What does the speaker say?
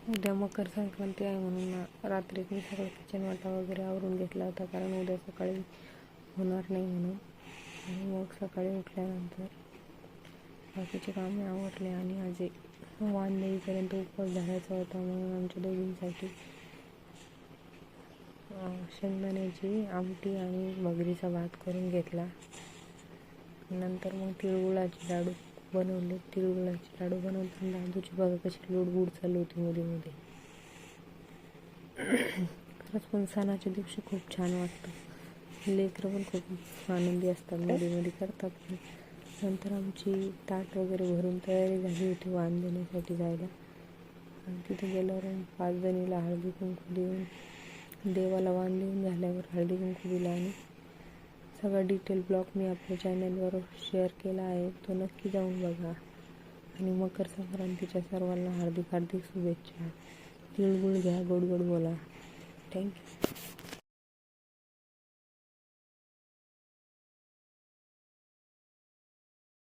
उद्या मकर संक्रांती आहे म्हणून रात्रीच मी सगळं किचन वाटा वगैरे आवरून घेतला होता, कारण उद्या सकाळी होणार नाही म्हणून. आणि मग सकाळी उठल्यानंतर बाकीचे कामे आवरले आणि आज वानदेवीपर्यंत उपवास धरायचा होता, म्हणून आमच्या दोघींसाठी शेंगदाण्याची आमटी आणि मगरीचा भात करून घेतला. नंतर मग तिळगुळाचे लाडू बनवले. तिळगुळाचे लाडू बनवताना दादूची बघा कशी लुडबुड चालू होती मध्ये मध्ये. खरंच पण सणाच्या दिवशी खूप छान वाटतं. लेकरं पण खूप आनंदी असतात, मध्ये मध्ये करतात. पण नंतर आमची ताट वगैरे भरून तयारी झाली होती वाण देण्यासाठी जायला. आणि तिथे गेल्यावर 5 जणीला हळदी कुंकू देऊन देवाला वाण देऊन झाल्यावर हळदी कुंकू दिला. आणि सगळा डिटेल ब्लॉग मी आपल्या चॅनलवर शेअर केला आहे, तो नक्की जाऊन बघा. आणि मकर संक्रांतीच्या सर्वांना हार्दिक हार्दिक शुभेच्छा. तिळगुळ घ्या, गोड गोड बोला. थँक्यू.